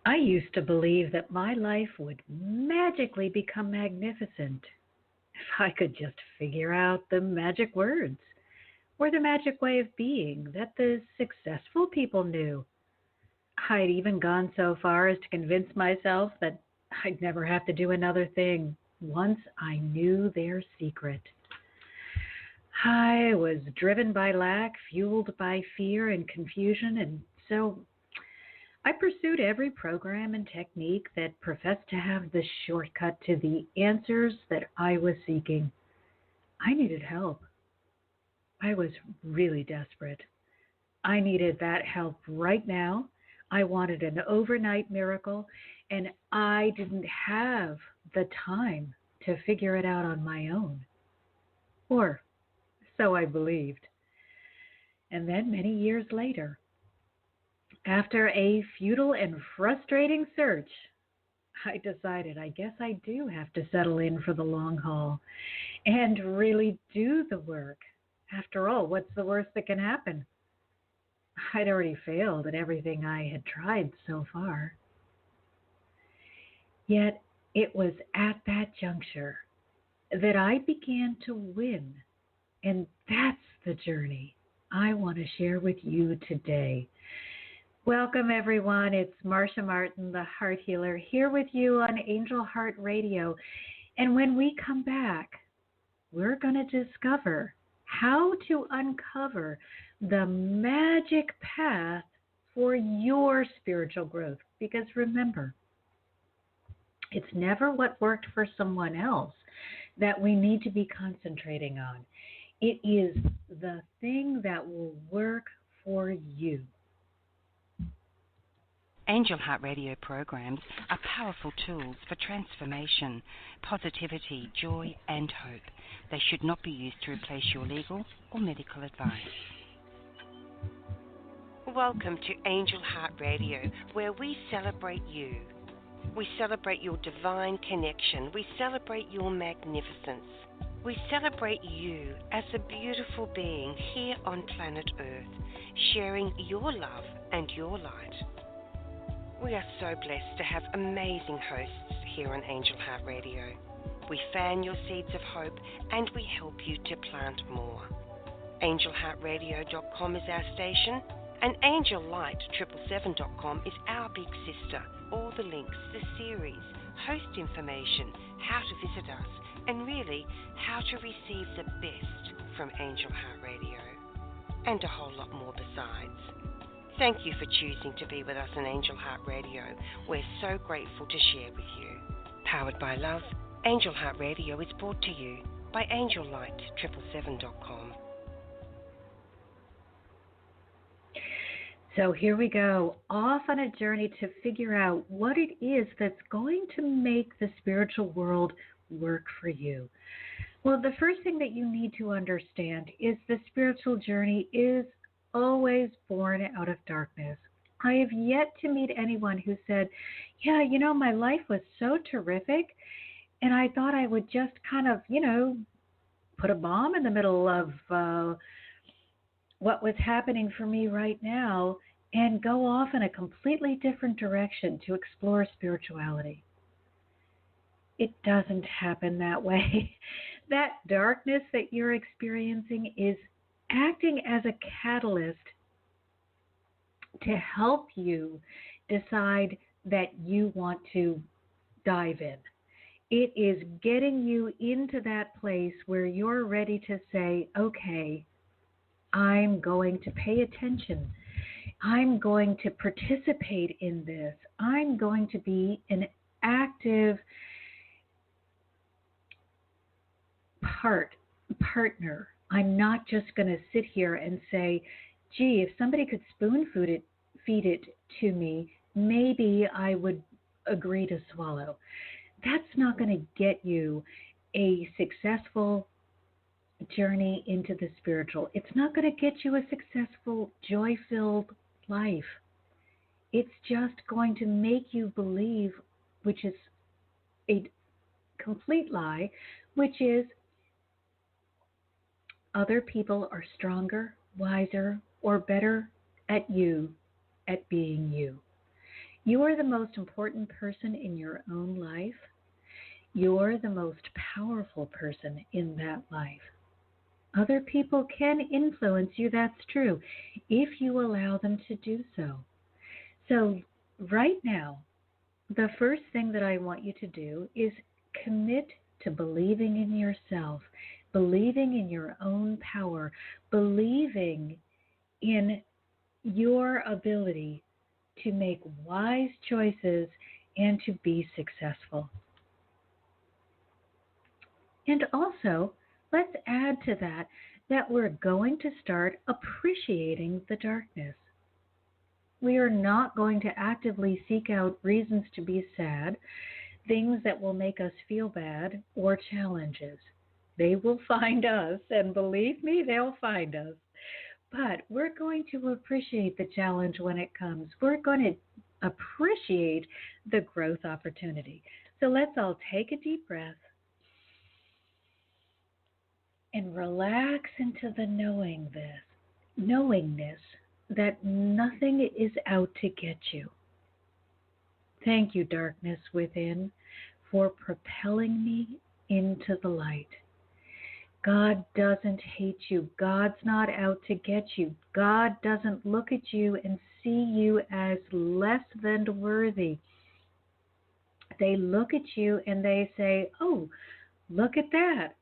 I used to believe that my life would magically become magnificent if I could just figure out the magic words or the magic way of being that the successful people knew. I'd even gone so far as to convince myself that I'd never have to do another thing once I knew their secret. I was driven by lack, fueled by fear and confusion, and so I pursued every program and technique that professed to have the shortcut to the answers that I was seeking. I needed help. I was really desperate. I needed that help right now. I wanted an overnight miracle, and I didn't have the time to figure it out on my own. Or so I believed. And then many years later, after a futile and frustrating search, I decided I guess I do have to settle in for the long haul and really do the work. After all, what's the worst that can happen? I'd already failed at everything I had tried so far. Yet it was at that juncture that I began to win. And that's the journey I want to share with you today. Welcome, everyone. It's Marcia Martin, the Heart Healer, here with you on Angel Heart Radio. And when we come back, we're going to discover how to uncover the magic path for your spiritual growth. Because remember, it's never what worked for someone else that we need to be concentrating on. It is the thing that will work for you. Angel Heart Radio programs are powerful tools for transformation, positivity, joy, and hope. They should not be used to replace your legal or medical advice. Welcome to Angel Heart Radio, where we celebrate you. We celebrate your divine connection. We celebrate your magnificence. We celebrate you as a beautiful being here on planet Earth, sharing your love and your light. We are so blessed to have amazing hosts here on Angel Heart Radio. We fan your seeds of hope and we help you to plant more. AngelHeartRadio.com is our station and AngelLight777.com is our big sister. All the links, the series, host information, how to visit us, and really how to receive the best from Angel Heart Radio, and a whole lot more besides. Thank you for choosing to be with us on Angel Heart Radio. We're so grateful to share with you. Powered by love, Angel Heart Radio is brought to you by AngelLight777.com. So here we go, off on a journey to figure out what it is that's going to make the spiritual world work for you. Well, the first thing that you need to understand is the spiritual journey is always born out of darkness. I have yet to meet anyone who said, yeah, my life was so terrific, and I thought I would just kind of, put a bomb in the middle of what was happening for me right now and go off in a completely different direction to explore spirituality. It doesn't happen that way. That darkness that you're experiencing is acting as a catalyst to help you decide that you want to dive in. It is getting you into that place where you're ready to say, okay, I'm going to pay attention. I'm going to participate in this. I'm going to be an active partner. I'm not just going to sit here and say, gee, if somebody could feed it to me, maybe I would agree to swallow. That's not going to get you a successful journey into the spiritual. It's not going to get you a successful, joy-filled life. It's just going to make you believe, which is a complete lie, which is other people are stronger, wiser, or better at being you. You are the most important person in your own life. You're the most powerful person in that life. Other people can influence you, that's true, if you allow them to do so. So, right now, the first thing that I want you to do is commit to believing in yourself, believing in your own power, believing in your ability to make wise choices and to be successful. And also, let's add to that that we're going to start appreciating the darkness. We are not going to actively seek out reasons to be sad, things that will make us feel bad, or challenges. They will find us, and believe me, they'll find us. But we're going to appreciate the challenge when it comes. We're going to appreciate the growth opportunity. So let's all take a deep breath and relax into the knowingness that nothing is out to get you. Thank you, darkness within, for propelling me into the light. God doesn't hate you. God's not out to get you. God doesn't look at you and see you as less than worthy. They look at you and they say, oh, look at that.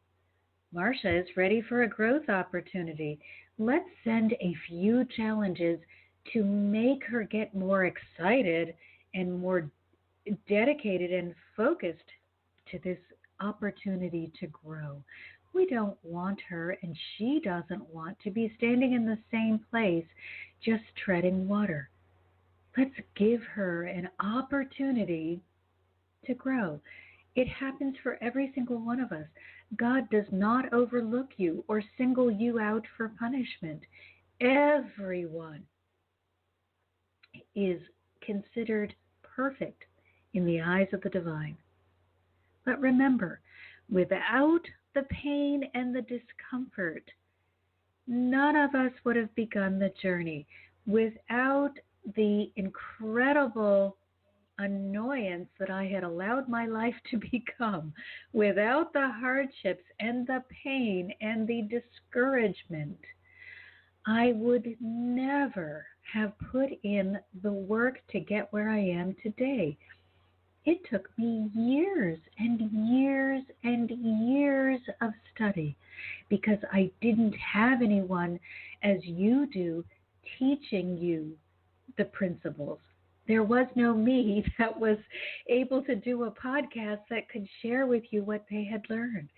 Marcia is ready for a growth opportunity. Let's send a few challenges to make her get more excited and more dedicated and focused to this opportunity to grow. We don't want her, and she doesn't want to be standing in the same place just treading water. Let's give her an opportunity to grow. It happens for every single one of us. God does not overlook you or single you out for punishment. Everyone is considered perfect in the eyes of the divine. But remember, without the pain and the discomfort, none of us would have begun the journey. Without the incredible annoyance that I had allowed my life to become, without the hardships and the pain and the discouragement, I would never have put in the work to get where I am today. It took me years and years and years of study because I didn't have anyone, as you do, teaching you the principles. There was no me that was able to do a podcast that could share with you what they had learned.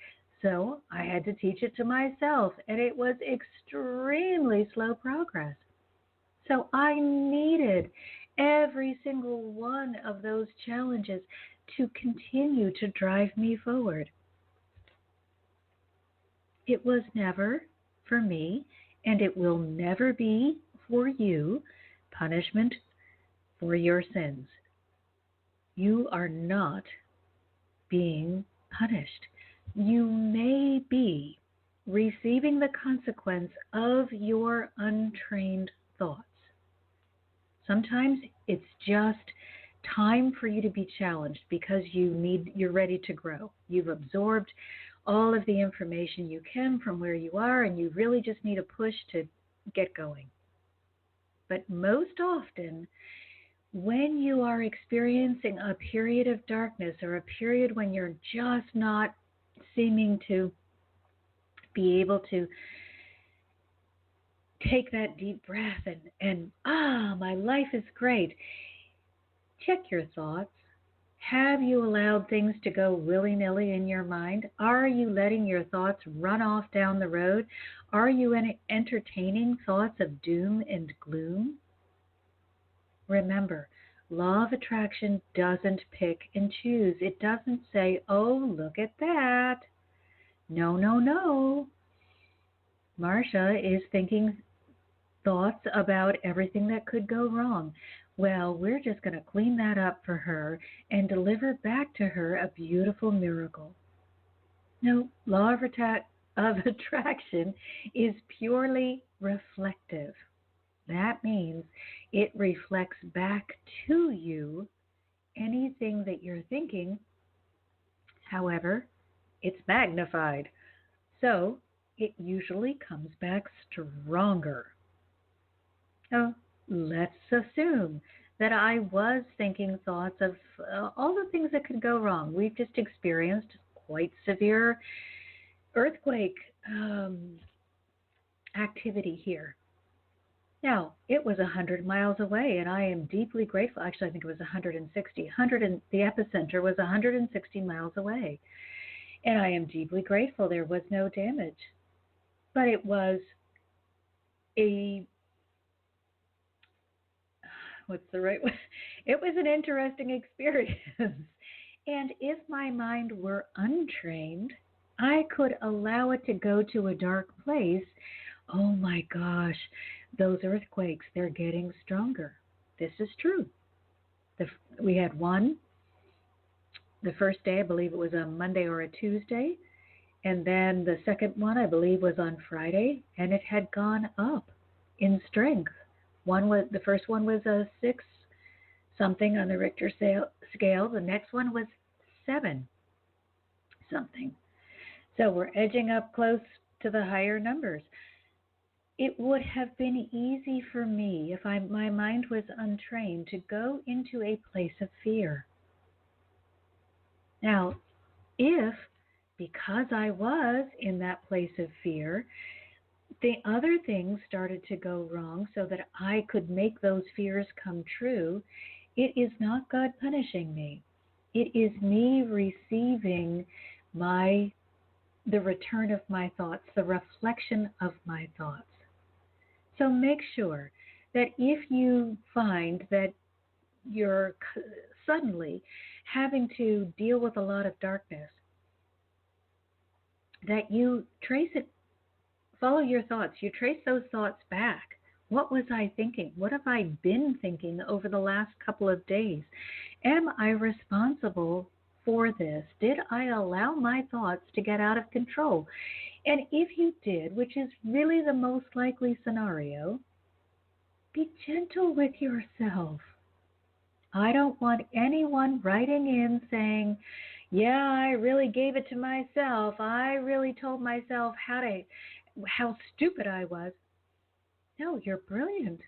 So I had to teach it to myself, and it was extremely slow progress. So I needed every single one of those challenges to continue to drive me forward. It was never for me, and it will never be for you, punishment for your sins. You are not being punished. You may be receiving the consequence of your untrained thoughts. Sometimes it's just time for you to be challenged because you're ready to grow. You've absorbed all of the information you can from where you are, and you really just need a push to get going. But most often, when you are experiencing a period of darkness or a period when you're just not seeming to be able to take that deep breath and my life is great, check your thoughts. Have you allowed things to go willy-nilly in your mind? Are you letting your thoughts run off down the road? Are you entertaining thoughts of doom and gloom? Remember, law of attraction doesn't pick and choose. It doesn't say, oh, look at that. No, no, no. Marcia is thinking thoughts about everything that could go wrong. Well, we're just going to clean that up for her and deliver back to her a beautiful miracle. No, law of attraction is purely reflective. That means it reflects back to you anything that you're thinking. However, it's magnified. So it usually comes back stronger. So let's assume that I was thinking thoughts of all the things that could go wrong. We've just experienced quite severe earthquake activity here. Now, it was 100 miles away, and I am deeply grateful. Actually, I think it was 160. The epicenter was 160 miles away, and I am deeply grateful there was no damage. But it was a what's the right way? It was an interesting experience. And if my mind were untrained, I could allow it to go to a dark place. Oh my gosh, those earthquakes, they're getting stronger. This is true. We had one the first day, I believe it was a Monday or a Tuesday. And then the second one, I believe, was on Friday, and it had gone up in strength. The first one was a 6 something on the Richter scale. The next one was 7 something. So we're edging up close to the higher numbers. It would have been easy for me if my mind was untrained to go into a place of fear. Now, if because I was in that place of fear, the other things started to go wrong so that I could make those fears come true, it is not God punishing me. It is me receiving the return of my thoughts, the reflection of my thoughts. So make sure that if you find that you're suddenly having to deal with a lot of darkness, that you trace it, follow your thoughts, you trace those thoughts back. What was I thinking? What have I been thinking over the last couple of days? Am I responsible for this? Did I allow my thoughts to get out of control? And if you did, which is really the most likely scenario, be gentle with yourself. I don't want anyone writing in saying, yeah, I really gave it to myself. I really told myself how stupid I was. No, you're brilliant.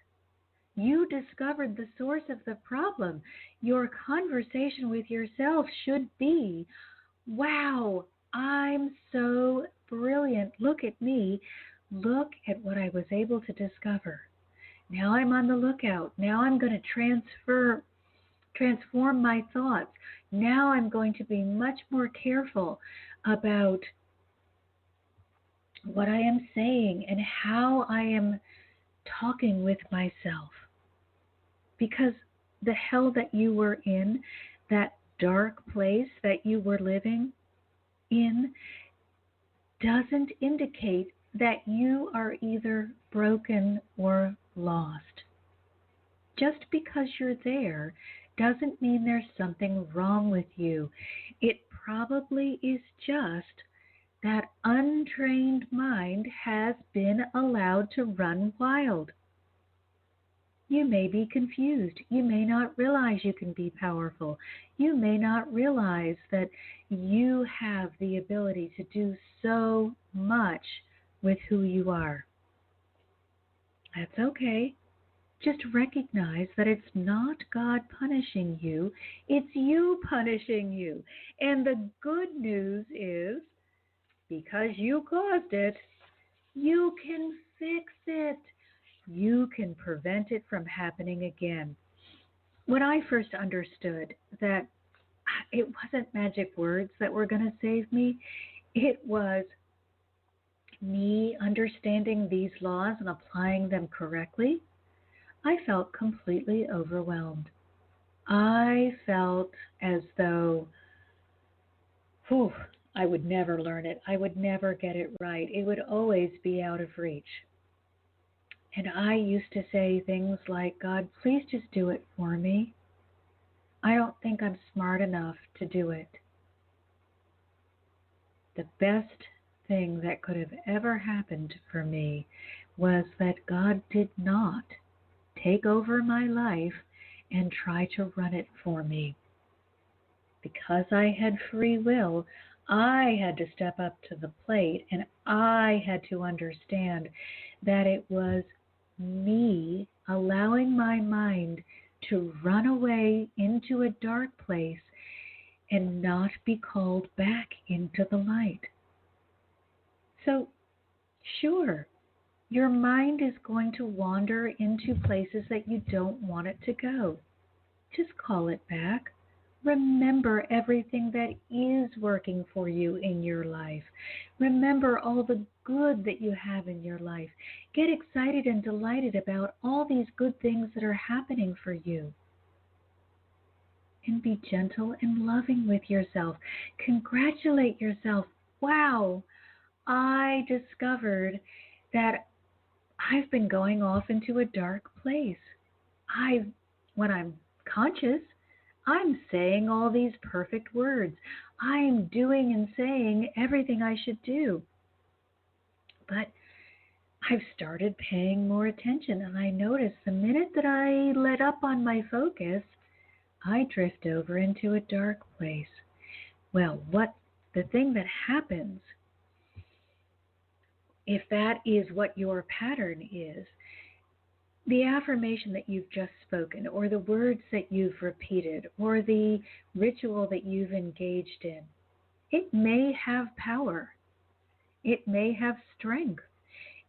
You discovered the source of the problem. Your conversation with yourself should be, wow, I'm so brilliant. Look at me. Look at what I was able to discover. Now I'm on the lookout. Now I'm going to transform my thoughts. Now I'm going to be much more careful about what I am saying and how I am talking with myself. Because the hell that you were in, that dark place that you were living in, doesn't indicate that you are either broken or lost. Just because you're there doesn't mean there's something wrong with you. It probably is just that untrained mind has been allowed to run wild. You may be confused. You may not realize you can be powerful. You may not realize that you have the ability to do so much with who you are. That's okay. Just recognize that it's not God punishing you, it's you punishing you. And the good news is, because you caused it, you can fix it. You can prevent it from happening again. When I first understood that it wasn't magic words that were going to save me, it was me understanding these laws and applying them correctly, I felt completely overwhelmed. I felt as though, whew, I would never learn it. I would never get it right. It would always be out of reach. And I used to say things like, God, please just do it for me. I don't think I'm smart enough to do it. The best thing that could have ever happened for me was that God did not take over my life and try to run it for me. Because I had free will, I had to step up to the plate and I had to understand that it was me allowing my mind to run away into a dark place and not be called back into the light. So, sure, your mind is going to wander into places that you don't want it to go. Just call it back. Remember everything that is working for you in your life. Remember all the good that you have in your life. Get excited and delighted about all these good things that are happening for you. And be gentle and loving with yourself. Congratulate yourself. Wow, I discovered that I've been going off into a dark place. When I'm conscious, I'm saying all these perfect words. I'm doing and saying everything I should do. But I've started paying more attention, and I notice the minute that I let up on my focus, I drift over into a dark place. Well, the thing that happens, if that is what your pattern is, the affirmation that you've just spoken, or the words that you've repeated, or the ritual that you've engaged in, it may have power. It may have strength.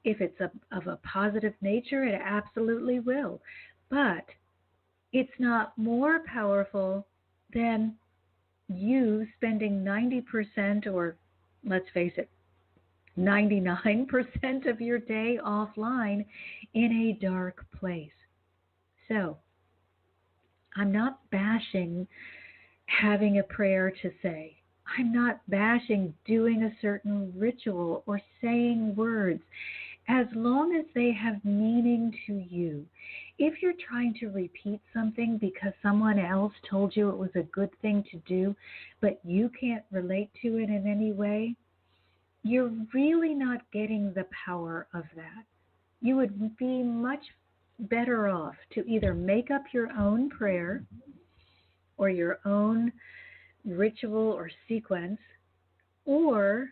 If it's of a positive nature, it absolutely will. But it's not more powerful than you spending 90%, or let's face it, 99% of your day offline in a dark place. So, I'm not bashing having a prayer to say. I'm not bashing doing a certain ritual or saying words, as long as they have meaning to you. If you're trying to repeat something because someone else told you it was a good thing to do, but you can't relate to it in any way, you're really not getting the power of that. You would be much better off to either make up your own prayer or your own ritual or sequence, or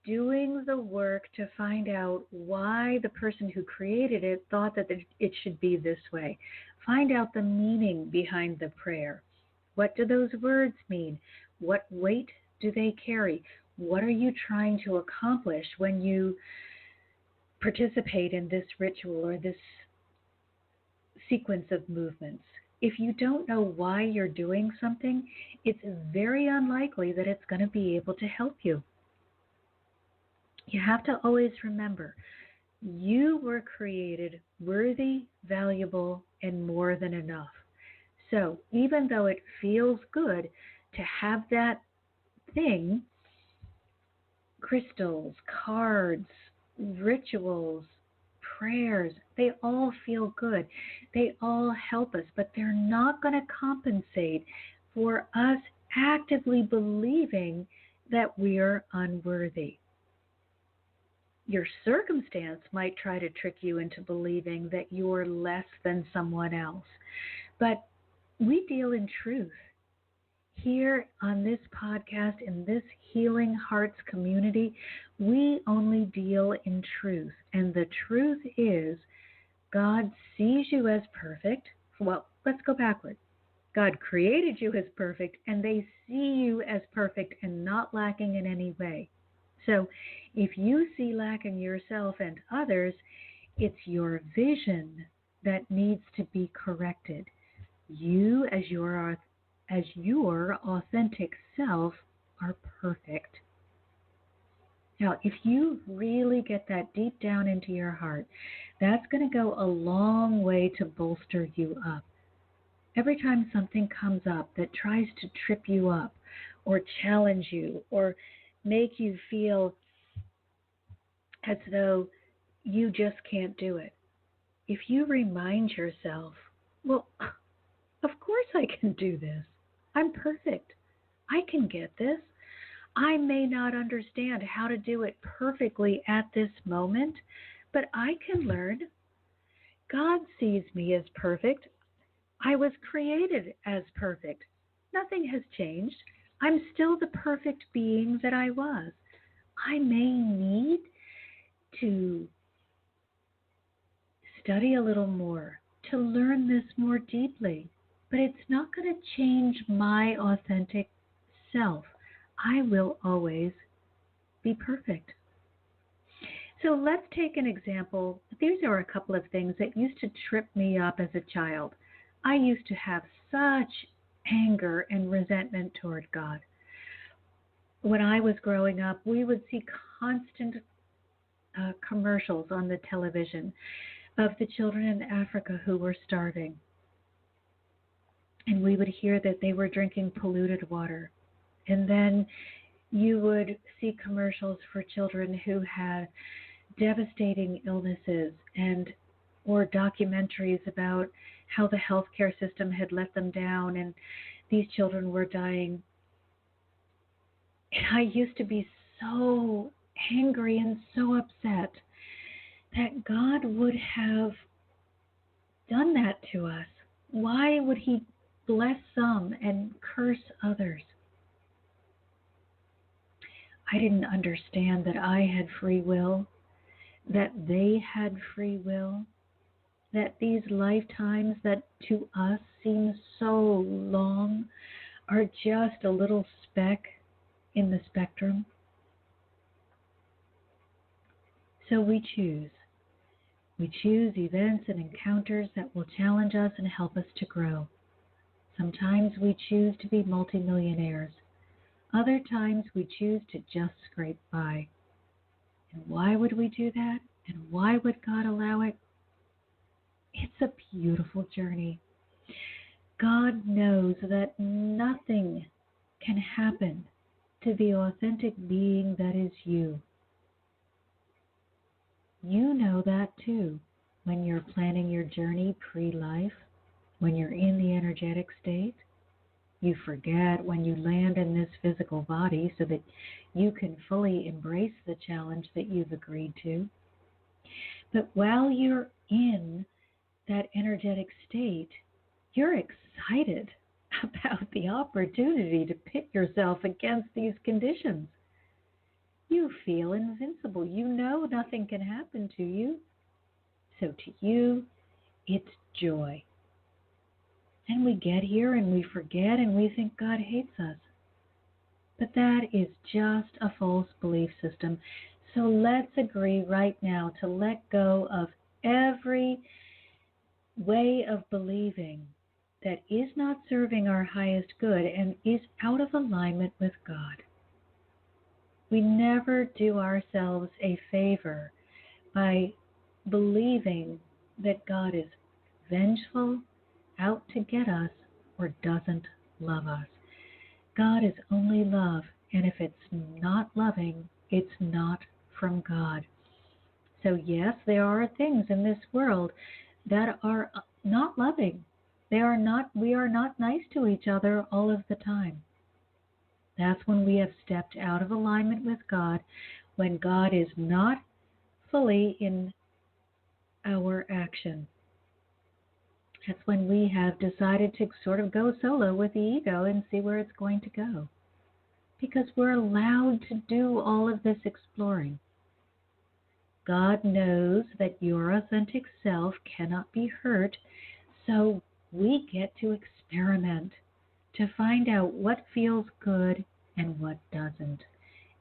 doing the work to find out why the person who created it thought that it should be this way. Find out the meaning behind the prayer. What do those words mean? What weight do they carry? What are you trying to accomplish when you participate in this ritual or this sequence of movements? If you don't know why you're doing something, it's very unlikely that it's going to be able to help you. You have to always remember, you were created worthy, valuable, and more than enough. So even though it feels good to have that thing, crystals, cards, rituals, prayers, they all feel good. They all help us, but they're not going to compensate for us actively believing that we're unworthy. Your circumstance might try to trick you into believing that you're less than someone else, but we deal in truth. Here on this podcast, in this Healing Hearts community, we only deal in truth. And the truth is, God sees you as perfect. Well, let's go backward. God created you as perfect, and they see you as perfect and not lacking in any way. So if you see lack in yourself and others, it's your vision that needs to be corrected. You, as your authentic self, are perfect. Now, if you really get that deep down into your heart, that's going to go a long way to bolster you up. Every time something comes up that tries to trip you up or challenge you or make you feel as though you just can't do it, if you remind yourself, well, of course I can do this. I'm perfect. I can get this. I may not understand how to do it perfectly at this moment, but I can learn. God sees me as perfect. I was created as perfect. Nothing has changed. I'm still the perfect being that I was. I may need to study a little more, to learn this more deeply, but it's not going to change my authentic self. I will always be perfect. So let's take an example. These are a couple of things that used to trip me up as a child. I used to have such anger and resentment toward God. When I was growing up, we would see constant commercials on the television of the children in Africa who were starving. And we would hear that they were drinking polluted water. And then you would see commercials for children who had devastating illnesses and or documentaries about how the healthcare system had let them down and these children were dying. And I used to be so angry and so upset that God would have done that to us. Why would He bless some and curse others? I didn't understand that I had free will, that they had free will, that these lifetimes that to us seem so long are just a little speck in the spectrum. So we choose. We choose events and encounters that will challenge us and help us to grow. Sometimes we choose to be multimillionaires. Other times we choose to just scrape by. And why would we do that? And why would God allow it? It's a beautiful journey. God knows that nothing can happen to the authentic being that is you. You know that too when you're planning your journey pre-life, when you're in the energetic state. You forget when you land in this physical body so that you can fully embrace the challenge that you've agreed to. But while you're in that energetic state, you're excited about the opportunity to pit yourself against these conditions. You feel invincible. You know nothing can happen to you. So to you, it's joy. And we get here and we forget and we think God hates us. But that is just a false belief system. So let's agree right now to let go of every way of believing that is not serving our highest good and is out of alignment with God. We never do ourselves a favor by believing that God is vengeful, out to get us, or doesn't love us. God is only love, and if it's not loving, it's not from God. So yes, there are things in this world that are not loving. We are not nice to each other all of the time. That's when we have stepped out of alignment with God, when God is not fully in our action. That's when we have decided to sort of go solo with the ego and see where it's going to go. Because we're allowed to do all of this exploring. God knows that your authentic self cannot be hurt, so we get to experiment to find out what feels good and what doesn't.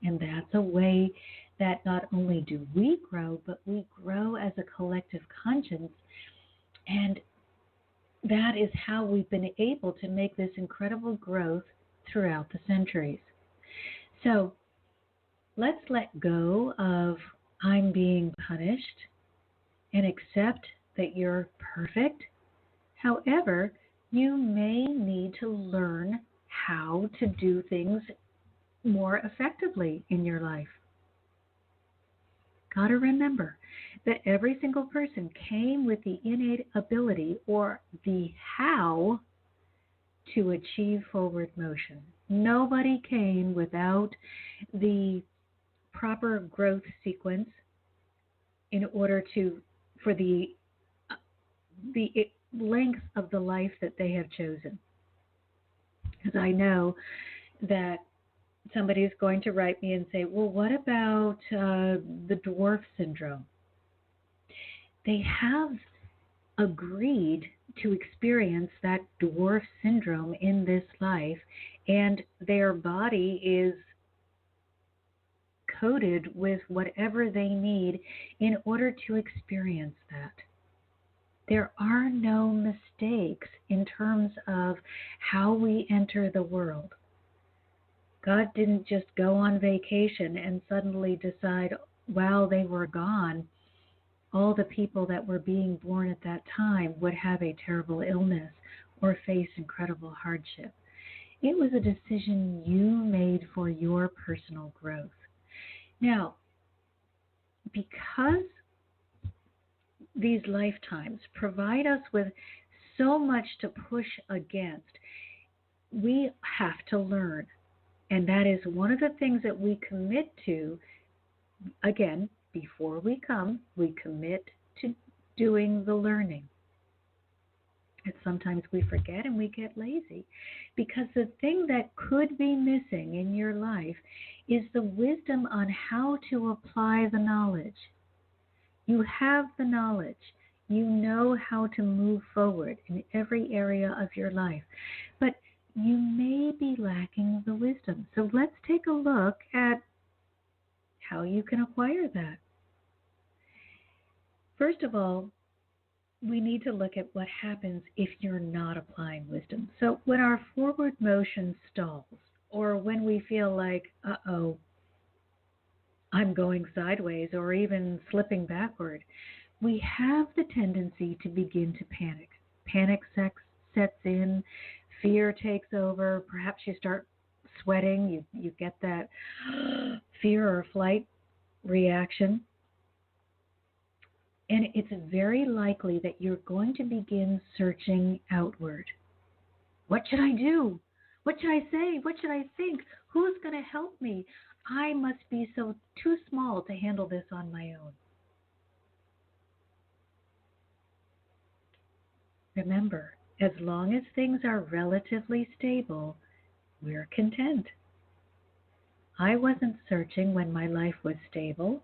And that's a way that not only do we grow, but we grow as a collective conscience. And that is how we've been able to make this incredible growth throughout the centuries. So let's let go of I'm being punished and accept that you're perfect. However, you may need to learn how to do things more effectively in your life. Got to remember that every single person came with the innate ability or the how to achieve forward motion. Nobody came without the proper growth sequence in order for the the length of the life that they have chosen. Because I know that somebody is going to write me and say, well, what about the dwarf syndrome? They have agreed to experience that dwarf syndrome in this life, and their body is coated with whatever they need in order to experience that. There are no mistakes in terms of how we enter the world. God didn't just go on vacation and suddenly decide while they were gone, all the people that were being born at that time would have a terrible illness or face incredible hardship. It was a decision you made for your personal growth. Now, because these lifetimes provide us with so much to push against, we have to learn. And that is one of the things that we commit to. Again, before we come, we commit to doing the learning. And sometimes we forget and we get lazy, because the thing that could be missing in your life is the wisdom on how to apply the knowledge. You have the knowledge. You know how to move forward in every area of your life, but you may be lacking the wisdom. So let's take a look at how you can acquire that. First of all, we need to look at what happens if you're not applying wisdom. So when our forward motion stalls, or when we feel like, uh-oh, I'm going sideways, or even slipping backward, we have the tendency to begin to panic. Panic sets in, fear takes over, perhaps you start sweating, you get that fear or flight reaction. And it's very likely that you're going to begin searching outward. What should I do? What should I say? What should I think? Who's going to help me? I must be so too small to handle this on my own. Remember, as long as things are relatively stable, we're content. I wasn't searching when my life was stable.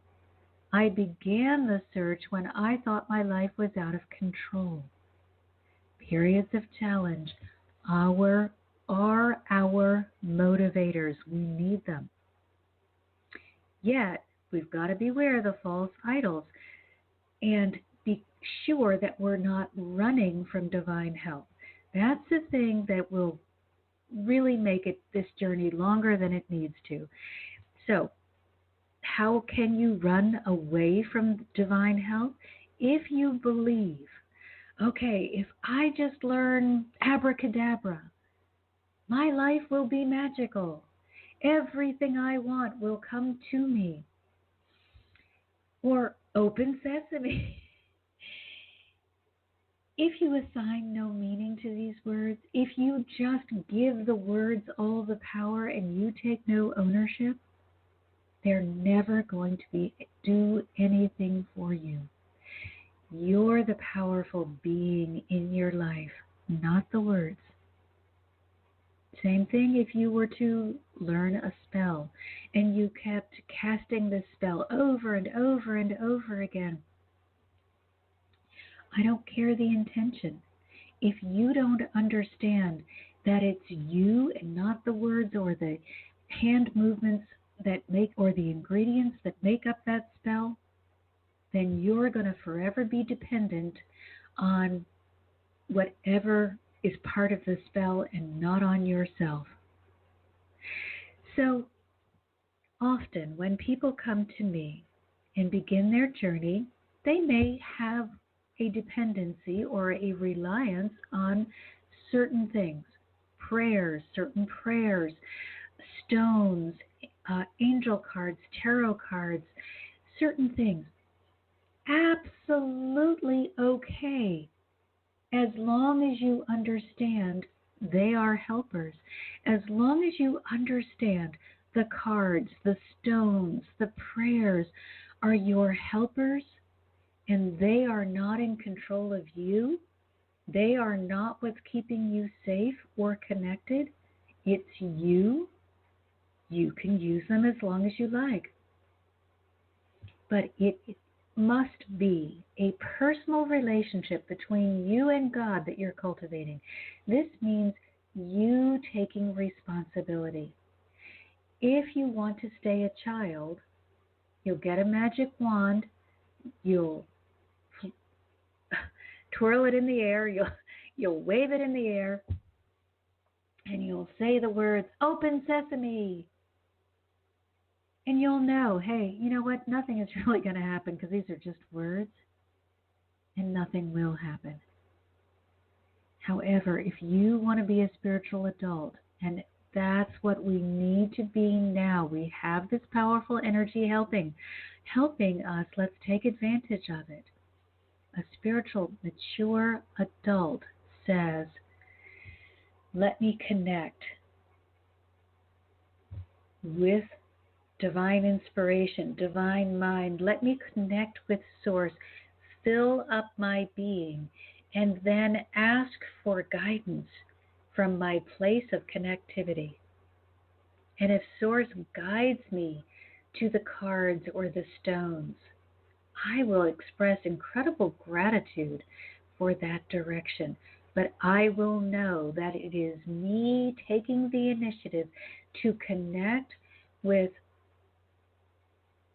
I began the search when I thought my life was out of control. Periods of challenge are our motivators. We need them. Yet, we've got to beware of the false idols and be sure that we're not running from divine help. That's the thing that will really make this journey longer than it needs to. So, how can you run away from divine help? If you believe, okay, if I just learn abracadabra, my life will be magical. Everything I want will come to me. Or open sesame. If you assign no meaning to these words, if you just give the words all the power and you take no ownership, they're never going to do anything for you. You're the powerful being in your life, not the words. Same thing if you were to learn a spell and you kept casting this spell over and over and over again. I don't care the intention. If you don't understand that it's you and not the words or the hand movements that make, or the ingredients that make up that spell, then you're going to forever be dependent on whatever is part of the spell and not on yourself. So often when people come to me and begin their journey, they may have a dependency or a reliance on certain things, certain prayers, stones, angel cards, tarot cards, certain things. Absolutely okay, as long as you understand they are helpers, as long as you understand the cards, the stones, the prayers are your helpers and they are not in control of you, They are not what's keeping you safe or connected. It's you. You can use them as long as you like. But it must be a personal relationship between you and God that you're cultivating. This means you taking responsibility. If you want to stay a child, you'll get a magic wand, you'll twirl it in the air, you'll wave it in the air, and you'll say the words, "Open sesame." And you'll know, hey, you know what? Nothing is really going to happen because these are just words and nothing will happen. However, if you want to be a spiritual adult, and that's what we need to be now, we have this powerful energy helping us. Let's take advantage of it. A spiritual, mature adult says, let me connect with divine inspiration, divine mind. Let me connect with Source, fill up my being, and then ask for guidance from my place of connectivity. And if Source guides me to the cards or the stones, I will express incredible gratitude for that direction. But I will know that it is me taking the initiative to connect with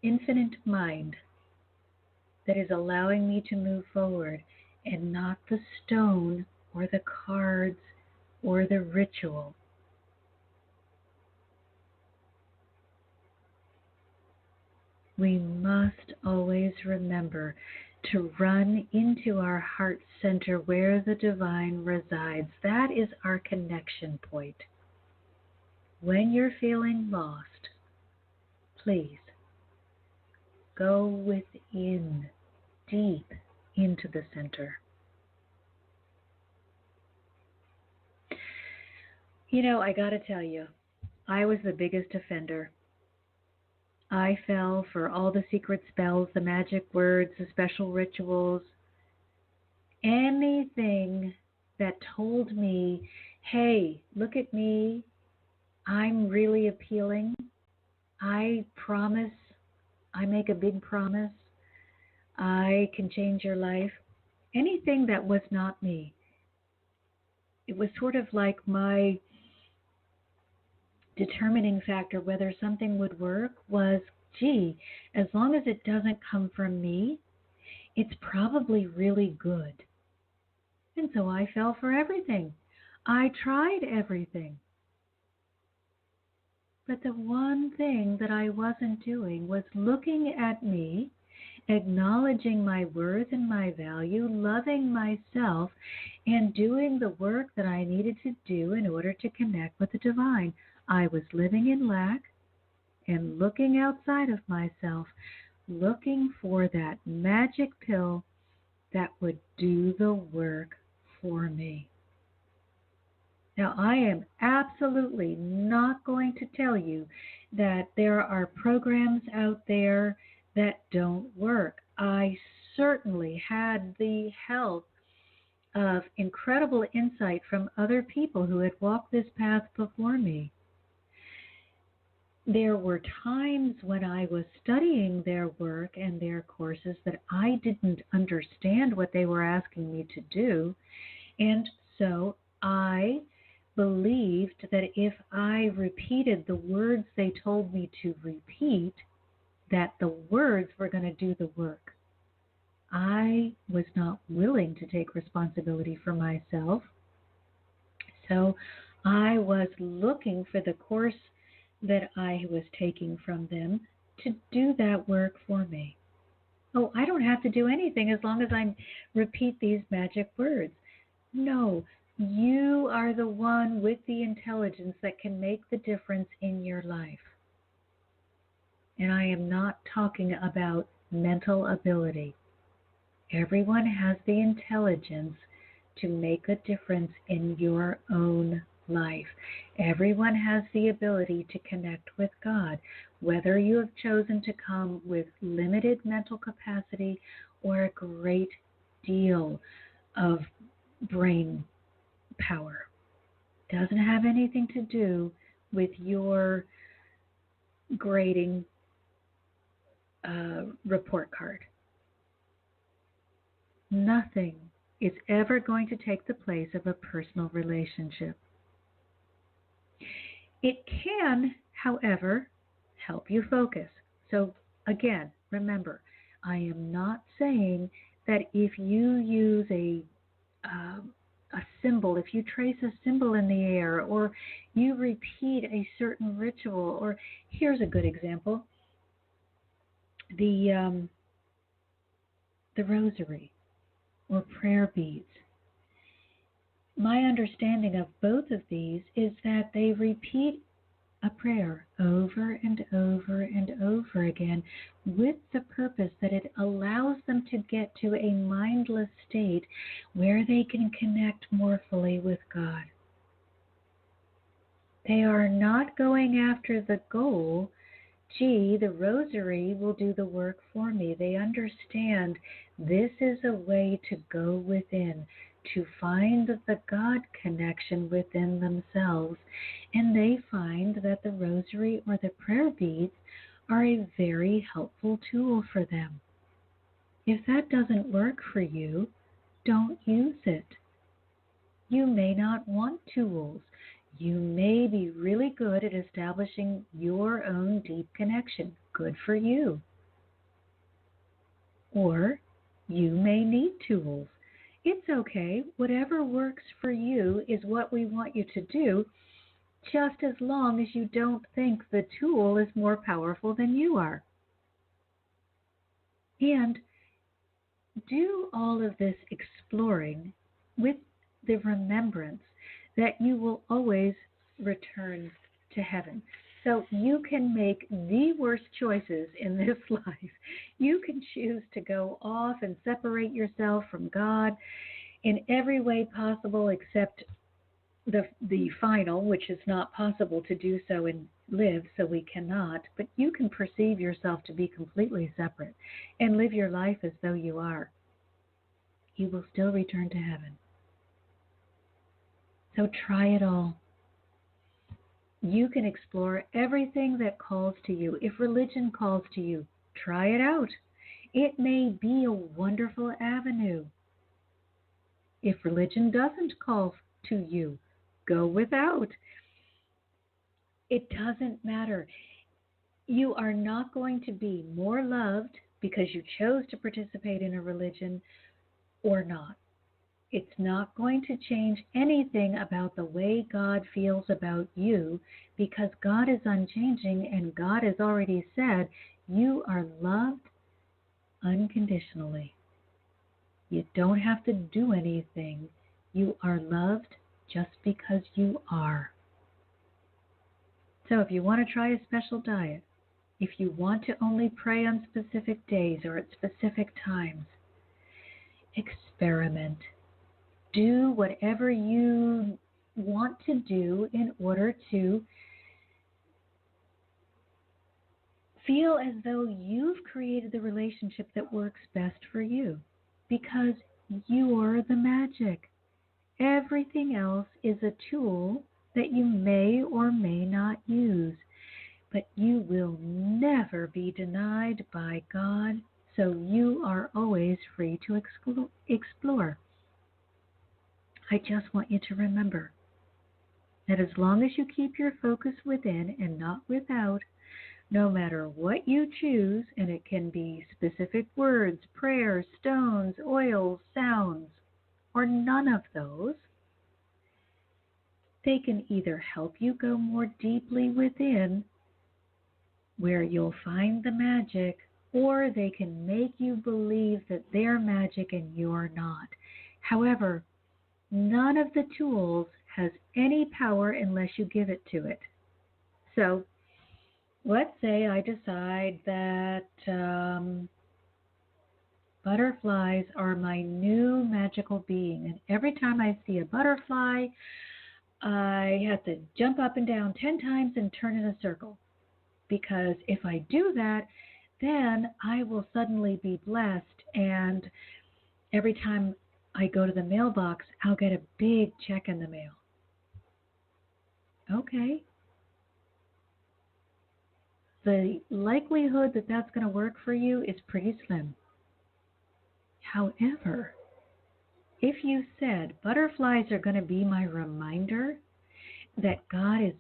infinite mind that is allowing me to move forward, and not the stone or the cards or the ritual. We must always remember to run into our heart center where the divine resides. That is our connection point. When you're feeling lost, please go within, deep into the center. You know, I got to tell you, I was the biggest offender. I fell for all the secret spells, the magic words, the special rituals, anything that told me, hey, look at me, I'm really appealing, I promise, I make a big promise, I can change your life. Anything that was not me. It was sort of like my determining factor whether something would work was, gee, as long as it doesn't come from me, it's probably really good. And so I fell for everything. I tried everything. But the one thing that I wasn't doing was looking at me, acknowledging my worth and my value, loving myself, and doing the work that I needed to do in order to connect with the divine. I was living in lack and looking outside of myself, looking for that magic pill that would do the work for me. Now, I am absolutely not going to tell you that there are programs out there that don't work. I certainly had the help of incredible insight from other people who had walked this path before me. There were times when I was studying their work and their courses that I didn't understand what they were asking me to do, and so I believed that if I repeated the words they told me to repeat, that the words were going to do the work. I was not willing to take responsibility for myself, so I was looking for the course that I was taking from them to do that work for me. Oh, I don't have to do anything as long as I repeat these magic words. No, you are the one with the intelligence that can make the difference in your life. And I am not talking about mental ability. Everyone has the intelligence to make a difference in your own life. Everyone has the ability to connect with God, whether you have chosen to come with limited mental capacity or a great deal of brain power. Doesn't have anything to do with your grading report card. Nothing is ever going to take the place of a personal relationship. It can, however, help you focus. So, again, remember, I am not saying that if you use a symbol, if you trace a symbol in the air, or you repeat a certain ritual, or here's a good example: the the rosary or prayer beads. My understanding of both of these is that they repeat a prayer over and over and over again with the purpose that it allows them to get to a mindless state where they can connect more fully with God. They are not going after the goal. Gee, the rosary will do the work for me. They understand this is a way to go within, to find the God connection within themselves. And they find that the rosary or the prayer beads are a very helpful tool for them. If that doesn't work for you, don't use it. You may not want tools. You may be really good at establishing your own deep connection. Good for you. Or you may need tools. It's okay. Whatever works for you is what we want you to do, just as long as you don't think the tool is more powerful than you are. And do all of this exploring with the remembrance that you will always return to heaven. So you can make the worst choices in this life. You can choose to go off and separate yourself from God in every way possible except the final, which is not possible to do so and live, so we cannot. But you can perceive yourself to be completely separate and live your life as though you are. You will still return to heaven. So try it all. You can explore everything that calls to you. If religion calls to you, try it out. It may be a wonderful avenue. If religion doesn't call to you, go without. It doesn't matter. You are not going to be more loved because you chose to participate in a religion or not. It's not going to change anything about the way God feels about you, because God is unchanging and God has already said you are loved unconditionally. You don't have to do anything. You are loved just because you are. So if you want to try a special diet, if you want to only pray on specific days or at specific times, experiment. Do whatever you want to do in order to feel as though you've created the relationship that works best for you, because you're the magic. Everything else is a tool that you may or may not use, but you will never be denied by God, so you are always free to explore. I just want you to remember that as long as you keep your focus within and not without, no matter what you choose, and it can be specific words, prayers, stones, oils, sounds, or none of those, they can either help you go more deeply within, where you'll find the magic, or they can make you believe that they're magic and you're not. However, none of the tools has any power unless you give it to it. So, let's say I decide that butterflies are my new magical being, and every time I see a butterfly, I have to jump up and down 10 times and turn in a circle. Because if I do that, then I will suddenly be blessed, and every time I go to the mailbox, I'll get a big check in the mail. Okay. The likelihood that that's going to work for you is pretty slim. However, if you said butterflies are going to be my reminder that God is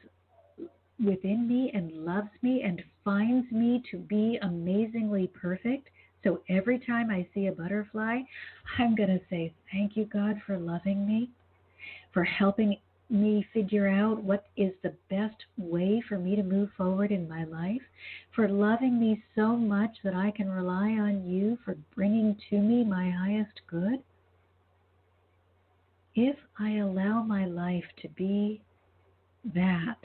within me and loves me and finds me to be amazingly perfect, so every time I see a butterfly, I'm going to say, thank you, God, for loving me, for helping me figure out what is the best way for me to move forward in my life, for loving me so much that I can rely on you for bringing to me my highest good. If I allow my life to be that,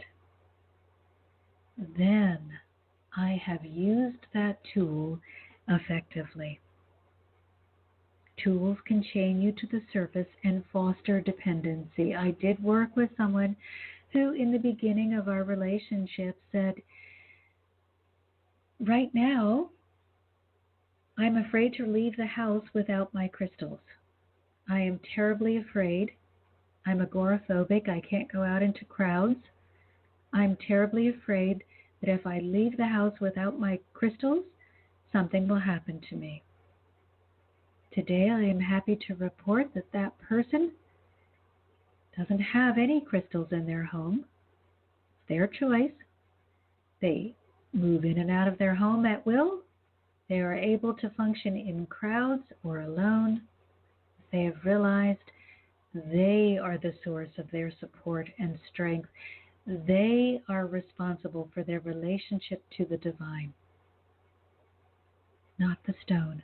then I have used that tool effectively. Tools can chain you to the surface and foster dependency. I did work with someone who, in the beginning of our relationship, said, right now, I'm afraid to leave the house without my crystals. I am terribly afraid. I'm agoraphobic. I can't go out into crowds. I'm terribly afraid that if I leave the house without my crystals, something will happen to me. Today I am happy to report that that person doesn't have any crystals in their home. It's their choice. They move in and out of their home at will. They are able to function in crowds or alone. They have realized they are the source of their support and strength. They are responsible for their relationship to the divine, not the stone.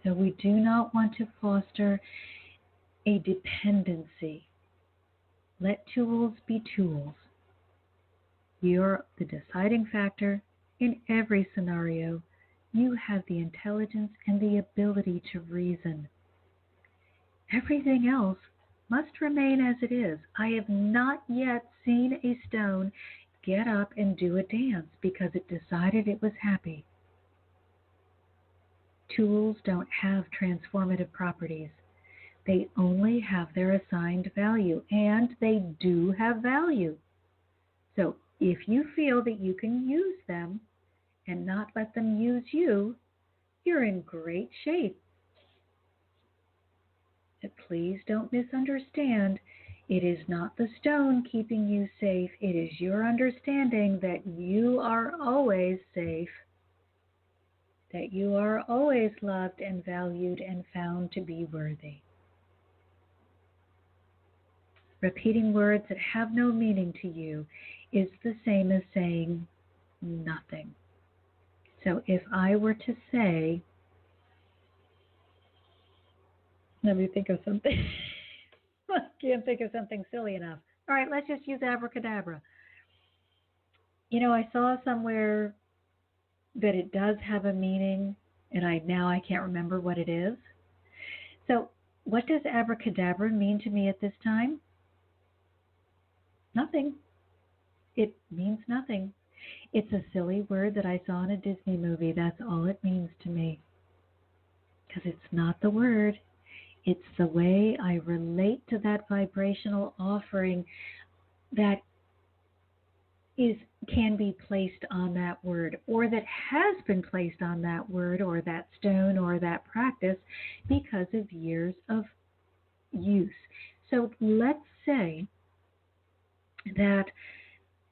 So we do not want to foster a dependency. Let tools be tools. You're the deciding factor in every scenario. You have the intelligence and the ability to reason. Everything else must remain as it is. I have not yet seen a stone get up and do a dance because it decided it was happy. Tools don't have transformative properties. They only have their assigned value, and they do have value. So if you feel that you can use them and not let them use you, you're in great shape. But please don't misunderstand. It is not the stone keeping you safe. It is your understanding that you are always safe, that you are always loved and valued and found to be worthy. Repeating words that have no meaning to you is the same as saying nothing. So if I were to say, let me think of something. I can't think of something silly enough. All right, let's just use abracadabra. You know, I saw somewhere that it does have a meaning, and I can't remember what it is. So what does abracadabra mean to me at this time? Nothing. It means nothing. It's a silly word that I saw in a Disney movie. That's all it means to me. Because it's not the word. It's the way I relate to that vibrational offering that can be placed on that word, or that has been placed on that word or that stone or that practice because of years of use. So let's say that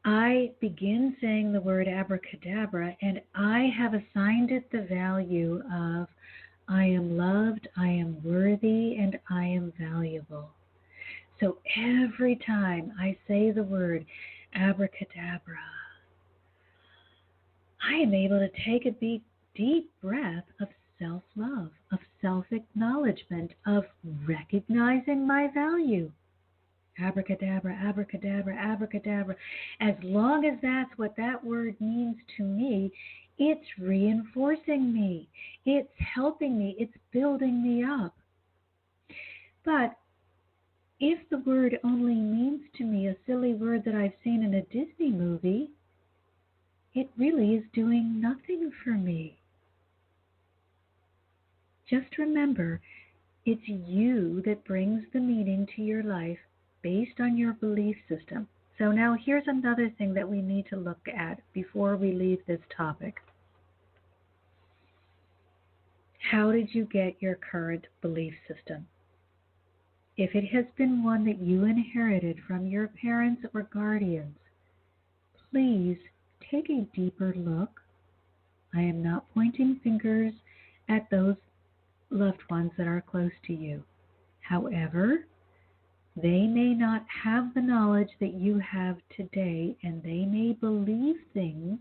I begin saying the word abracadabra and I have assigned it the value of I am loved, I am worthy, and I am valuable. So every time I say the word abracadabra, I am able to take a deep breath of self-love, of self-acknowledgement, of recognizing my value. Abracadabra, abracadabra, abracadabra. As long as that's what that word means to me, it's reinforcing me. It's helping me. It's building me up. But if the word only means to me a silly word that I've seen in a Disney movie, it really is doing nothing for me. Just remember, It's you that brings the meaning to your life based on your belief system. So now here's another thing that we need to look at before we leave this topic. How did you get your current belief system? If it has been one that you inherited from your parents or guardians, please take a deeper look. I am not pointing fingers at those loved ones that are close to you. However, they may not have the knowledge that you have today, and they may believe things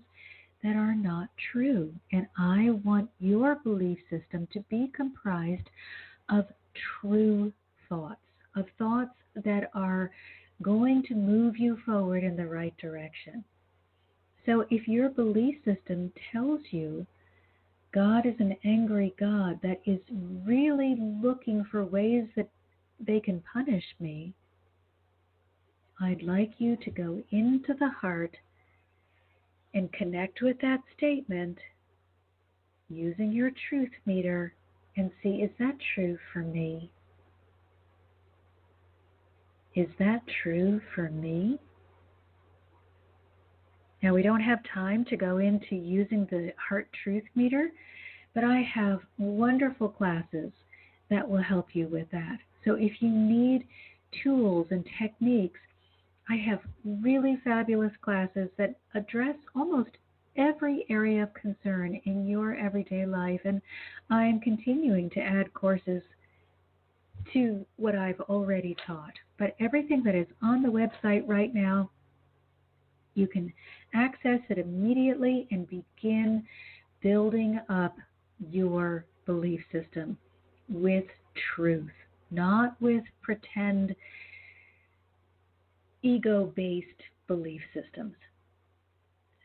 that are not true. And I want your belief system to be comprised of true thoughts, of thoughts that are going to move you forward in the right direction. So if your belief system tells you God is an angry God that is really looking for ways that they can punish me, I'd like you to go into the heart and connect with that statement using your truth meter and see, is that true for me? Is that true for me? Now, we don't have time to go into using the heart truth meter, but I have wonderful classes that will help you with that. So if you need tools and techniques, I have really fabulous classes that address almost every area of concern in your everyday life, and I'm continuing to add courses to what I've already taught. But everything that is on the website right now, you can access it immediately and begin building up your belief system with truth, not with pretend ego-based belief systems.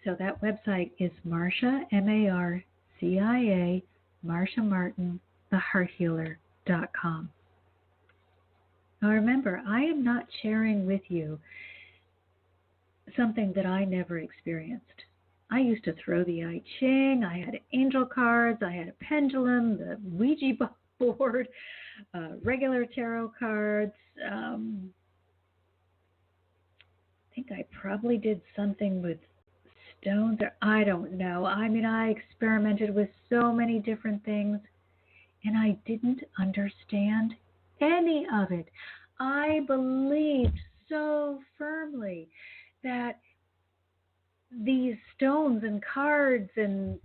So that website is Marcia, M-A-R-C-I-A, Marcia Martin, thehearthealer.com. Now remember, I am not sharing with you something that I never experienced. I used to throw the I Ching, I had angel cards, I had a pendulum, the Ouija board, regular tarot cards. I think I probably did something with stones, or I don't know. I mean, I experimented with so many different things, and I didn't understand any of it. I believed so firmly that these stones and cards and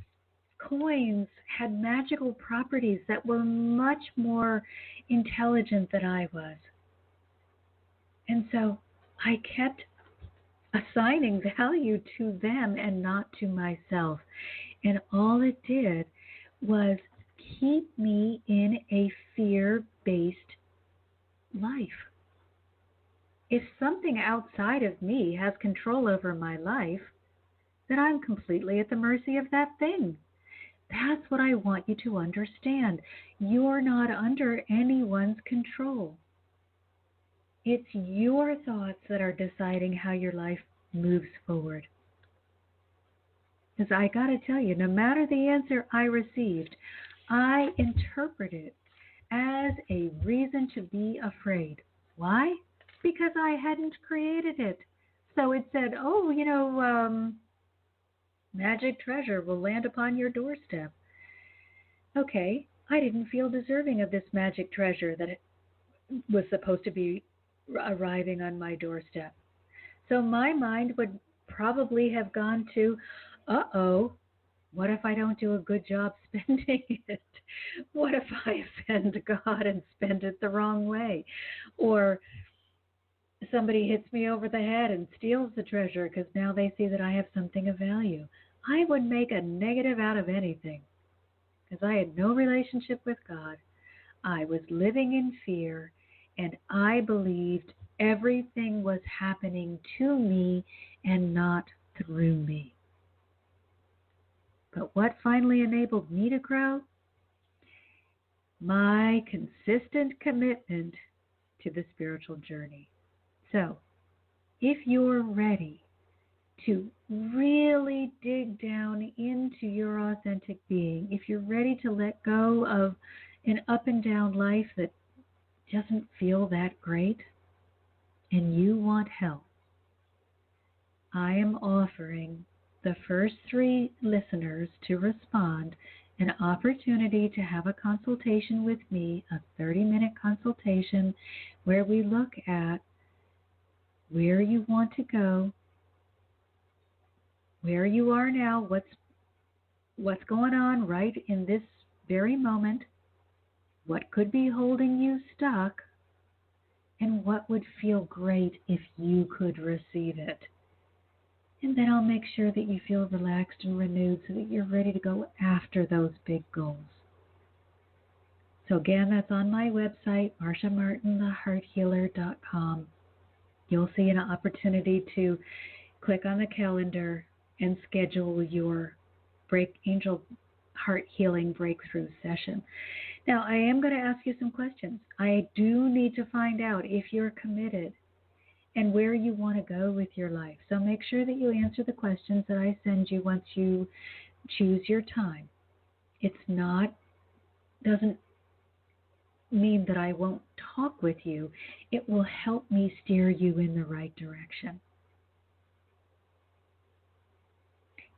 coins had magical properties that were much more intelligent than I was. And so I kept assigning value to them and not to myself. And all it did was keep me in a fear-based life. If something outside of me has control over my life, then I'm completely at the mercy of that thing. That's what I want you to understand. You're not under anyone's control. It's your thoughts that are deciding how your life moves forward. Because I got to tell you, no matter the answer I received, I interpret it as a reason to be afraid. Why? Because I hadn't created it. So it said, oh, magic treasure will land upon your doorstep. Okay, I didn't feel deserving of this magic treasure that was supposed to be arriving on my doorstep. So my mind would probably have gone to, uh-oh, what if I don't do a good job spending it? What if I offend God and spend it the wrong way? Or somebody hits me over the head and steals the treasure because now they see that I have something of value. I would make a negative out of anything because I had no relationship with God. I was living in fear, and I believed everything was happening to me and not through me. But what finally enabled me to grow? My consistent commitment to the spiritual journey. So, if you're ready to really dig down into your authentic being, if you're ready to let go of an up and down life that doesn't feel that great and you want help, I am offering the first 3 listeners to respond an opportunity to have a consultation with me, a 30-minute consultation where we look at where you want to go, where you are now, what's going on right in this very moment, what could be holding you stuck, and what would feel great if you could receive it. And then I'll make sure that you feel relaxed and renewed so that you're ready to go after those big goals. So again, that's on my website, marciamartinthehearthealer.com. You'll see an opportunity to click on the calendar and schedule your Angel Heart Healing Breakthrough session. Now, I am going to ask you some questions. I do need to find out if you're committed and where you want to go with your life. So make sure that you answer the questions that I send you once you choose your time. Doesn't mean that I won't talk with you. It will help me steer you in the right direction.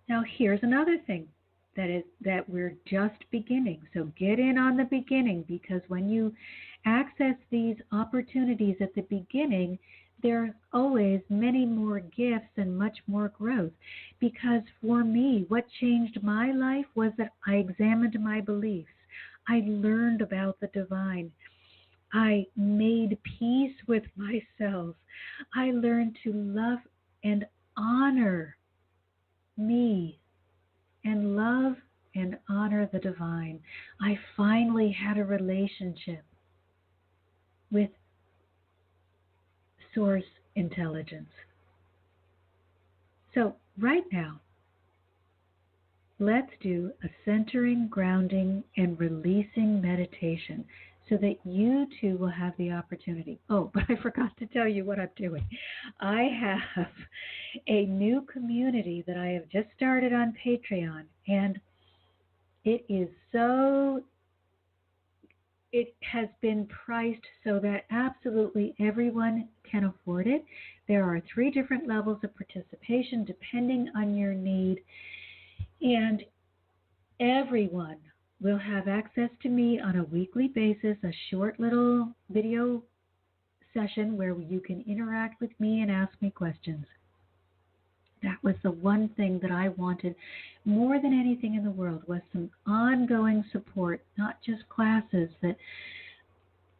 Now, here's another thing that we're just beginning. So get in on the beginning, because when you access these opportunities at the beginning, there's always many more gifts and much more growth. Because for me, what changed my life was that I examined my beliefs. I learned about the divine. I made peace with myself. I learned to love and honor me and love and honor the divine. I finally had a relationship with source intelligence. So right now, let's do a centering, grounding, and releasing meditation so that you too will have the opportunity. Oh, but I forgot to tell you what I'm doing. I have a new community that I have just started on Patreon, and it has been priced so that absolutely everyone can afford it. There are 3 different levels of participation depending on your need, and everyone will have access to me on a weekly basis, a short little video session where you can interact with me and ask me questions. That was the one thing that I wanted more than anything in the world, was some ongoing support, not just classes that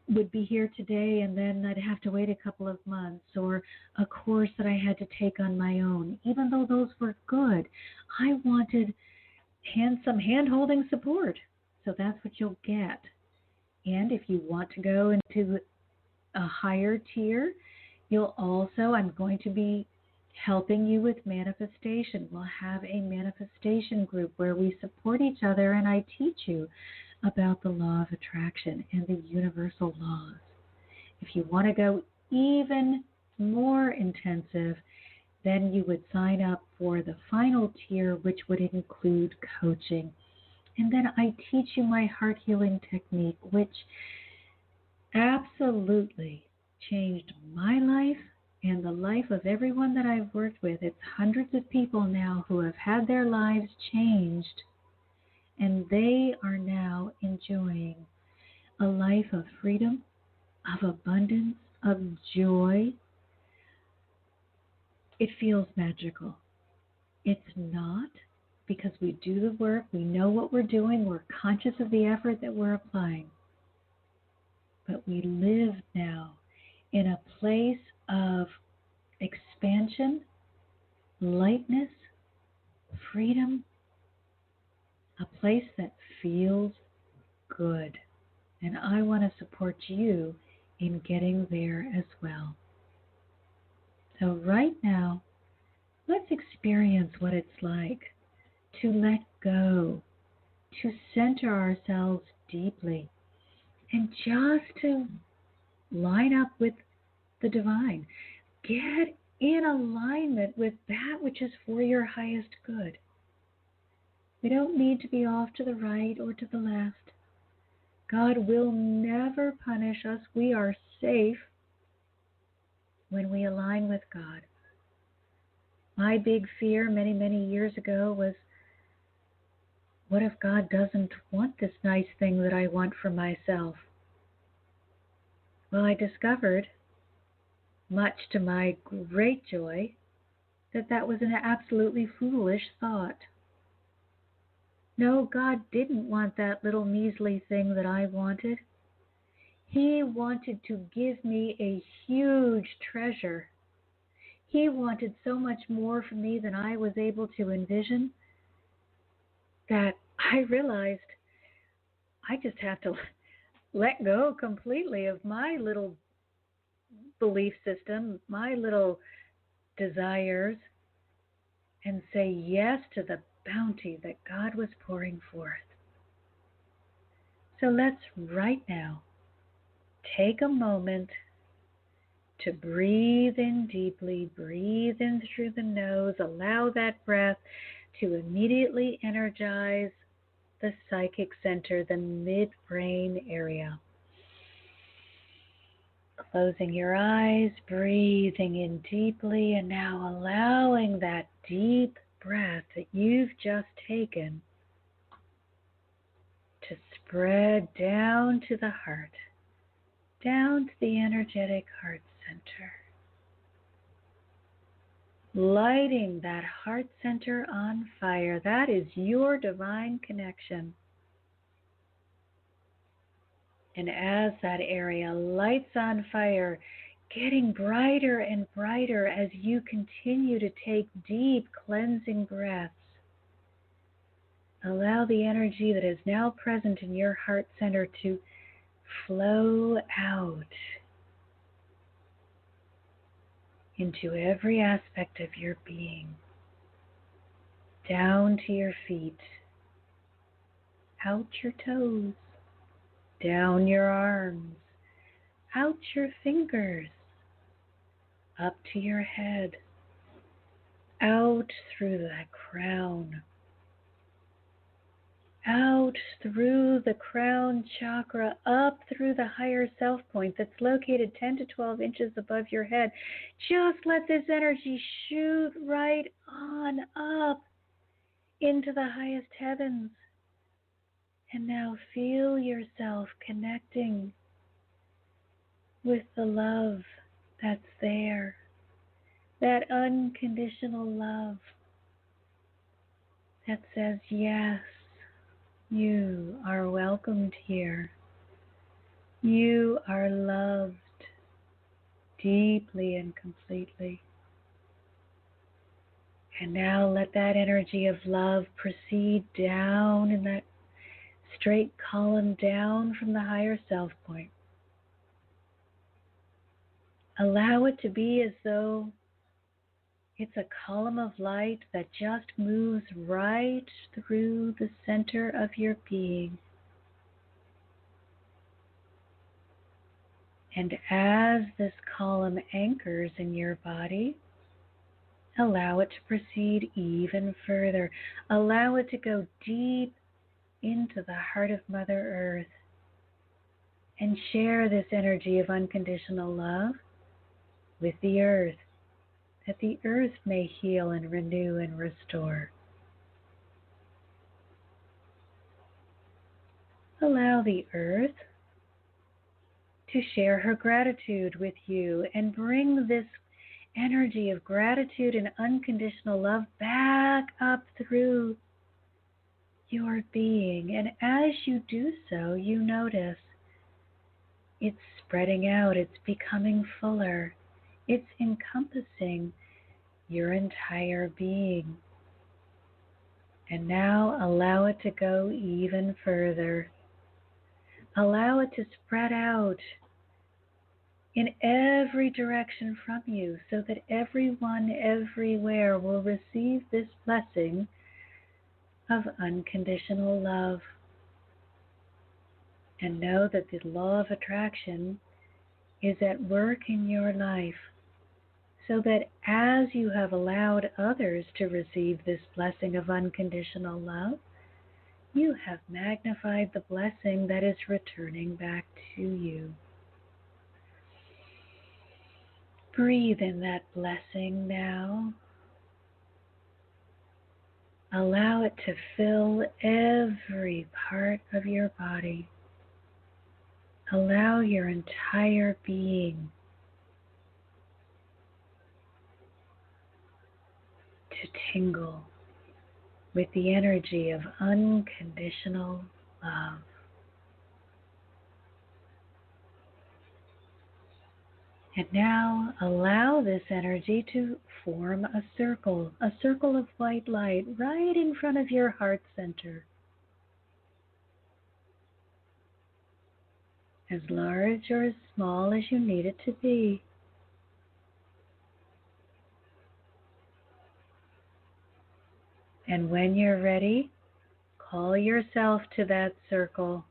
would be here today and then I'd have to wait a couple of months, or a course that I had to take on my own. Even though those were good, I wanted some hand-holding support. So that's what you'll get. And if you want to go into a higher tier, I'm going to be helping you with manifestation. We'll have a manifestation group where we support each other, and I teach you about the law of attraction and the universal laws. If you want to go even more intensive, then you would sign up for the final tier, which would include coaching. And then I teach you my heart healing technique, which absolutely changed my life and the life of everyone that I've worked with. It's hundreds of people now who have had their lives changed, and they are now enjoying a life of freedom, of abundance, of joy. It feels magical. It's not, because we do the work, we know what we're doing, we're conscious of the effort that we're applying. But we live now in a place of expansion, lightness, freedom, a place that feels good. And I want to support you in getting there as well. So right now, let's experience what it's like to let go, to center ourselves deeply, and just to line up with the divine. Get in alignment with that which is for your highest good. We don't need to be off to the right or to the left. God will never punish us. We are safe when we align with God. My big fear many, many years ago was, what if God doesn't want this nice thing that I want for myself? Well, I discovered, much to my great joy, that that was an absolutely foolish thought. No, God didn't want that little measly thing that I wanted. He wanted to give me a huge treasure. He wanted so much more from me than I was able to envision, that I realized I just have to let go completely of my little belief system, my little desires, and say yes to the bounty that God was pouring forth. So let's right now take a moment to breathe in deeply, breathe in through the nose, allow that breath to immediately energize the psychic center, the midbrain area. Closing your eyes, breathing in deeply, and now allowing that deep breath that you've just taken to spread down to the heart, down to the energetic heart center. Lighting that heart center on fire. That is your divine connection. And as that area lights on fire, getting brighter and brighter as you continue to take deep cleansing breaths, allow the energy that is now present in your heart center to flow out into every aspect of your being, down to your feet, out your toes, down your arms, out your fingers, up to your head, out through the crown, out through the crown chakra, up through the higher self point that's located 10 to 12 inches above your head. Just let this energy shoot right on up into the highest heavens. And now feel yourself connecting with the love that's there, that unconditional love that says, yes, you are welcomed here. You are loved deeply and completely. And now let that energy of love proceed down in that straight column down from the higher self point. Allow it to be as though it's a column of light that just moves right through the center of your being. And as this column anchors in your body, allow it to proceed even further. Allow it to go deep into the heart of Mother Earth and share this energy of unconditional love with the earth, that the earth may heal and renew and restore. Allow the earth to share her gratitude with you and bring this energy of gratitude and unconditional love back up through your being. And as you do so, you notice it's spreading out, it's becoming fuller, it's encompassing your entire being. And now allow it to go even further. Allow it to spread out in every direction from you so that everyone everywhere will receive this blessing of unconditional love. And know that the law of attraction is at work in your life, so that as you have allowed others to receive this blessing of unconditional love, You have magnified the blessing that is returning back to you. Breathe in that blessing now. Allow it to fill every part of your body. Allow your entire being to tingle with the energy of unconditional love. And now allow this energy to form a circle of white light right in front of your heart center. As large or as small as you need it to be. And when you're ready, call yourself to that circle,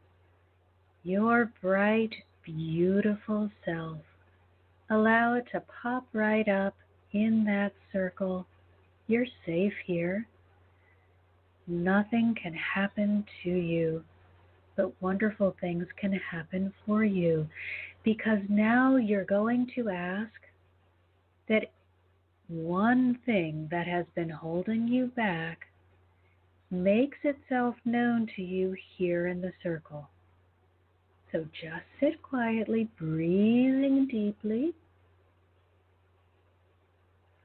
your bright, beautiful self. Allow it to pop right up in that circle. You're safe here. Nothing can happen to you, but wonderful things can happen for you, because now you're going to ask that one thing that has been holding you back makes itself known to you here in the circle. So just sit quietly, breathing deeply,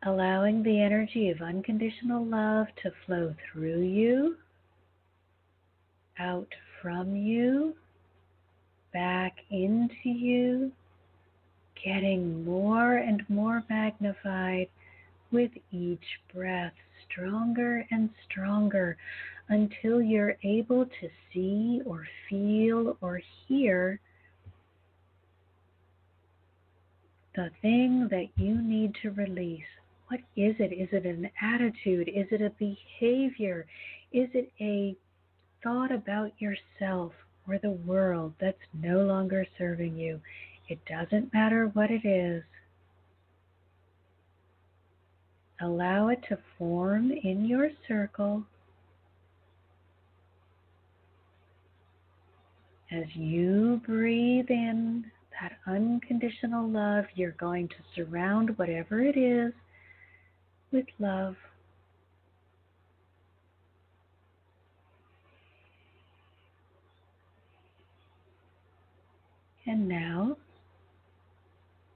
allowing the energy of unconditional love to flow through you, out from you, back into you, getting more and more magnified with each breath, stronger and stronger, until you're able to see or feel or hear the thing that you need to release. What is it? Is it an attitude? Is it a behavior? Is it a thought about yourself or the world that's no longer serving you? It doesn't matter what it is. Allow it to form in your circle. As you breathe in that unconditional love, you're going to surround whatever it is with love. And now,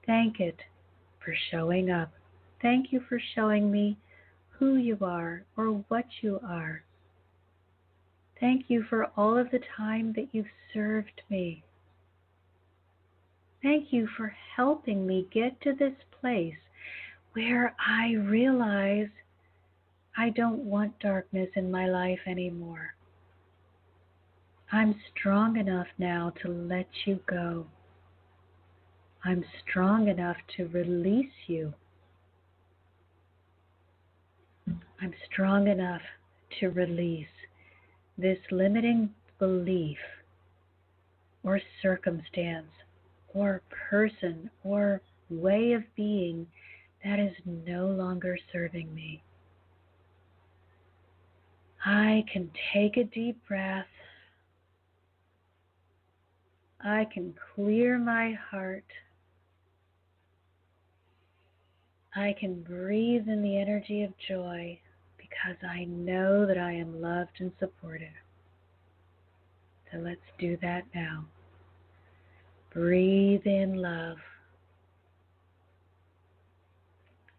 thank it for showing up. Thank you for showing me who you are or what you are. Thank you for all of the time that you've served me. Thank you for helping me get to this place where I realize I don't want darkness in my life anymore. I'm strong enough now to let you go. I'm strong enough to release you. I'm strong enough to release this limiting belief or circumstance or person or way of being that is no longer serving me. I can take a deep breath. I can clear my heart. I can breathe in the energy of joy because I know that I am loved and supported. So let's do that now. Breathe in love.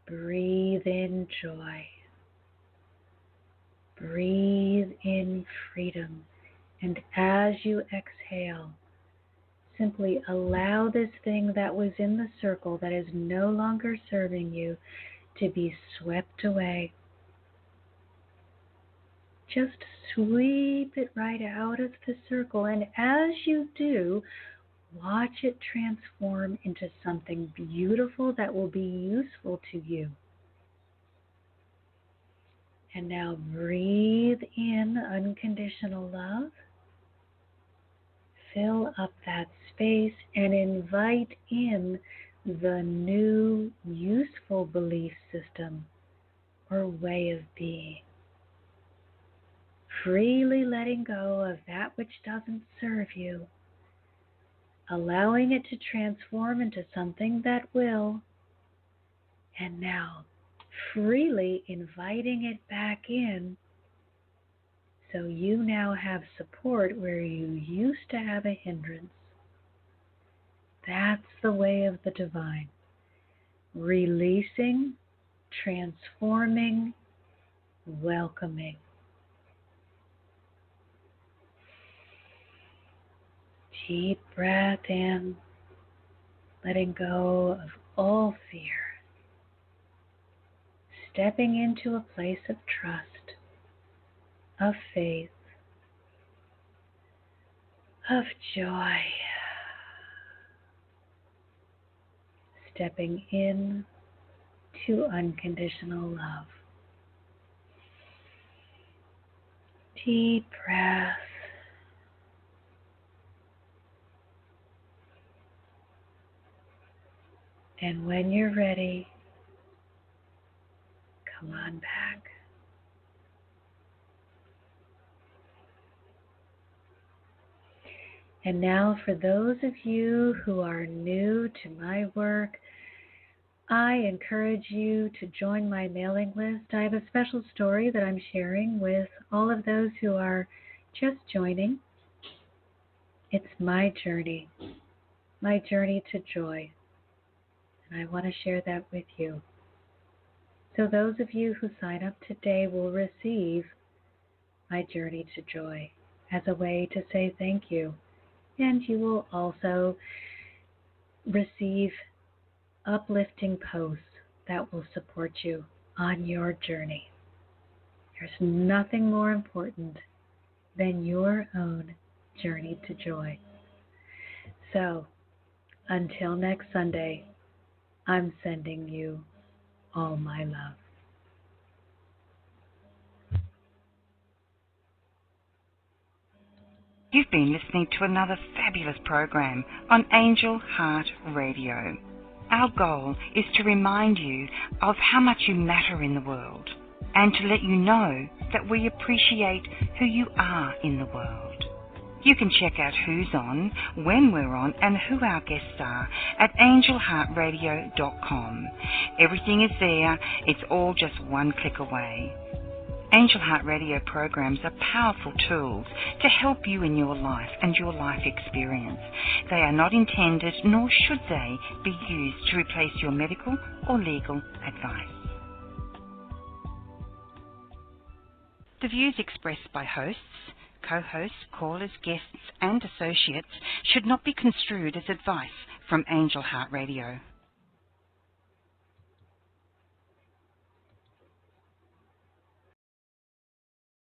Breathe in joy. Breathe in freedom. And as you exhale, simply allow this thing that was in the circle that is no longer serving you to be swept away. Just sweep it right out of the circle, and as you do, watch it transform into something beautiful that will be useful to you. And now breathe in unconditional love. Fill up that space and invite in the new useful belief system or way of being. freely letting go of that which doesn't serve you, allowing it to transform into something that will, and now freely inviting it back in, so you now have support where you used to have a hindrance. That's the way of the divine. Releasing, transforming, welcoming. Deep breath in, letting go of all fear. Stepping into a place of trust, of faith, of joy. Stepping in to unconditional love. Deep breath. And when you're ready, come on back. And now for those of you who are new to my work, I encourage you to join my mailing list. I have a special story that I'm sharing with all of those who are just joining. It's my journey to joy. And I want to share that with you. So those of you who sign up today will receive my journey to joy as a way to say thank you. And you will also receive uplifting posts that will support you on your journey. There's nothing more important than your own journey to joy. So, until next Sunday, I'm sending you all my love. You've been listening to another fabulous program on Angel Heart Radio. Our goal is to remind you of how much you matter in the world and to let you know that we appreciate who you are in the world. You can check out who's on, when we're on, and who our guests are at angelheartradio.com. Everything is there. It's all just one click away. Angel Heart Radio programs are powerful tools to help you in your life and your life experience. They are not intended, nor should they, be used to replace your medical or legal advice. The views expressed by hosts, co-hosts, callers, guests, and associates should not be construed as advice from Angel Heart Radio.